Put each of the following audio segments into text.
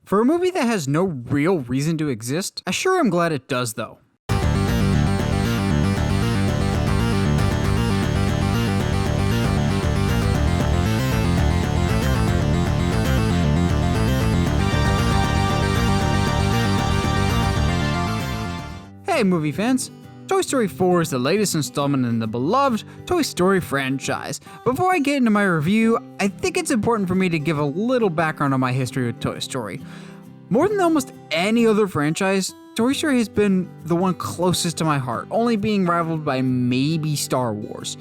For a movie that has no real reason to exist, I sure am glad it does though. Hey movie fans! Toy Story 4 is the latest installment in the beloved Toy Story franchise. Before I get into my review, I think it's important for me to give a little background on my history with Toy Story. More than almost any other franchise, Toy Story has been the one closest to my heart, only being rivaled by maybe Star Wars.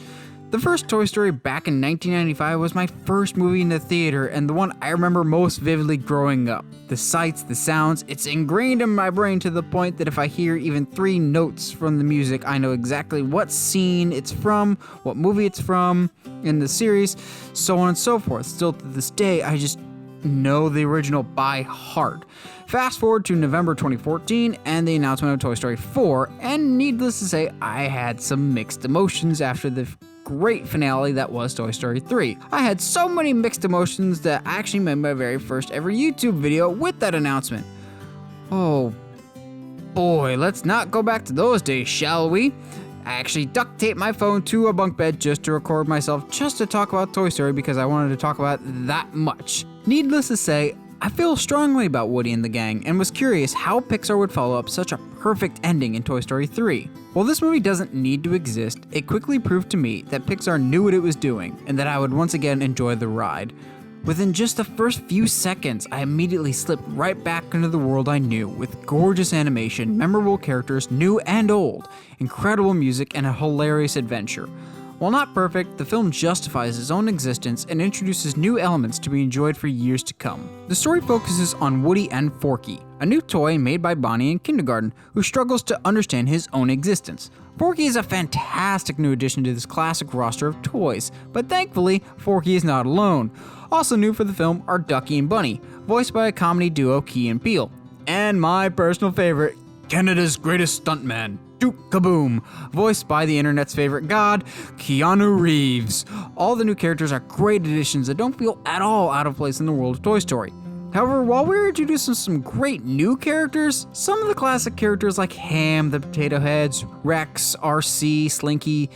The first Toy Story back in 1995 was my first movie in the theater and the one I remember most vividly growing up. The sights, the sounds, it's ingrained in my brain to the point that if I hear even 3 notes from the music, I know exactly what scene it's from, what movie it's from in the series, so on and so forth. Still to this day, I just know the original by heart. Fast forward to November 2014 and the announcement of Toy Story 4, and needless to say, I had some mixed emotions after the great finale that was Toy Story 3. I had so many mixed emotions that I actually made my very first ever YouTube video with that announcement. Oh boy, let's not go back to those days, shall we? I actually duct taped my phone to a bunk bed just to record myself just to talk about Toy Story because I wanted to talk about it that much. Needless to say, I feel strongly about Woody and the gang and was curious how Pixar would follow up such a perfect ending in Toy Story 3. While this movie doesn't need to exist, it quickly proved to me that Pixar knew what it was doing and that I would once again enjoy the ride. Within just the first few seconds, I immediately slipped right back into the world I knew with gorgeous animation, memorable characters, new and old, incredible music, and a hilarious adventure. While not perfect, the film justifies its own existence and introduces new elements to be enjoyed for years to come. The story focuses on Woody and Forky, a new toy made by Bonnie in kindergarten who struggles to understand his own existence. Forky is a fantastic new addition to this classic roster of toys, but thankfully, Forky is not alone. Also new for the film are Ducky and Bunny, voiced by a comedy duo Key and Peele. And my personal favorite, Canada's greatest stuntman, Duke Kaboom, voiced by the internet's favorite god, Keanu Reeves. All the new characters are great additions that don't feel at all out of place in the world of Toy Story. However, while we're introducing some great new characters, some of the classic characters like Ham, the Potato Heads, Rex, RC, Slinky,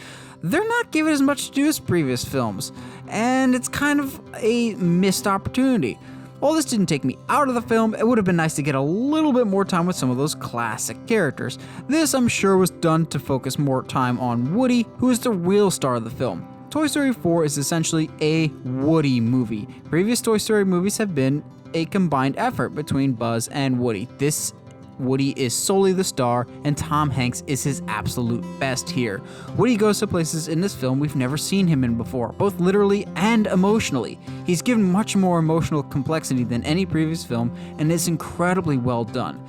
they're not given as much to do as previous films, and it's kind of a missed opportunity. While this didn't take me out of the film, it would have been nice to get a little bit more time with some of those classic characters. This, I'm sure, was done to focus more time on Woody, who is the real star of the film. Toy Story 4 is essentially a Woody movie. Previous Toy Story movies have been a combined effort between Buzz and Woody. This Woody is solely the star, and Tom Hanks is his absolute best here. Woody goes to places in this film we've never seen him in before, both literally and emotionally. He's given much more emotional complexity than any previous film, and is incredibly well done.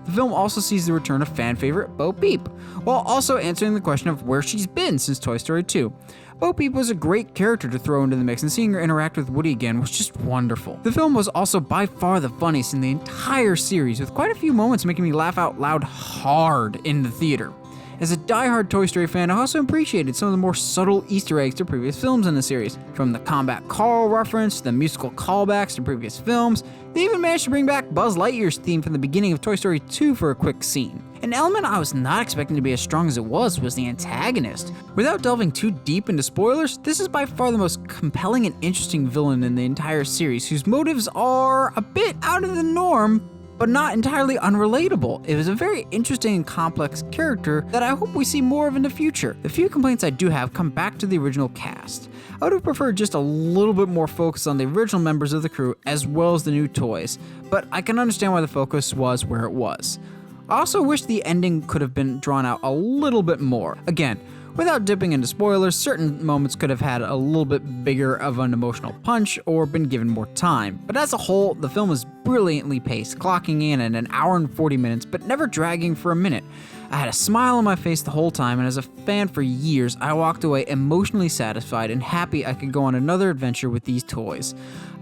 The film also sees the return of fan favorite Bo Peep, while also answering the question of where she's been since Toy Story 2. Bo Peep was a great character to throw into the mix, and seeing her interact with Woody again was just wonderful. The film was also by far the funniest in the entire series, with quite a few moments making me laugh out loud hard in the theater. As a die-hard Toy Story fan, I also appreciated some of the more subtle Easter eggs to previous films in the series. From the Combat Carl reference to the musical callbacks to previous films, they even managed to bring back Buzz Lightyear's theme from the beginning of Toy Story 2 for a quick scene. An element I was not expecting to be as strong as it was the antagonist. Without delving too deep into spoilers, this is by far the most compelling and interesting villain in the entire series, whose motives are a bit out of the norm, but not entirely unrelatable. It was a very interesting and complex character that I hope we see more of in the future. The few complaints I do have come back to the original cast. I would have preferred just a little bit more focus on the original members of the crew as well as the new toys, but I can understand why the focus was where it was. I also wish the ending could have been drawn out a little bit more. Again, without dipping into spoilers, certain moments could have had a little bit bigger of an emotional punch or been given more time. But as a whole, the film is brilliantly paced, clocking in at 1 hour and 40 minutes, but never dragging for a minute. I had a smile on my face the whole time, and as a fan for years, I walked away emotionally satisfied and happy I could go on another adventure with these toys.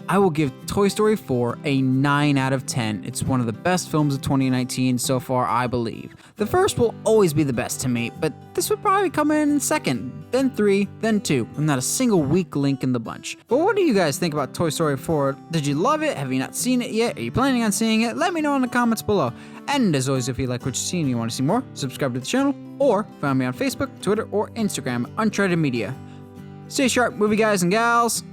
I will give Toy Story 4 a 9 out of 10. It's one of the best films of 2019 so far, I believe. The first will always be the best to me, but this would probably come in second, then 3, then 2, with not a single weak link in the bunch. But what do you guys think about Toy Story 4? Did you love it? Have you not seen it yet? Are you planning on seeing it? Let me know in the comments below. And as always, if you like what you see and you want to see more, subscribe to the channel, or find me on Facebook, Twitter, or Instagram, Uncharted Media. Stay sharp, movie guys and gals.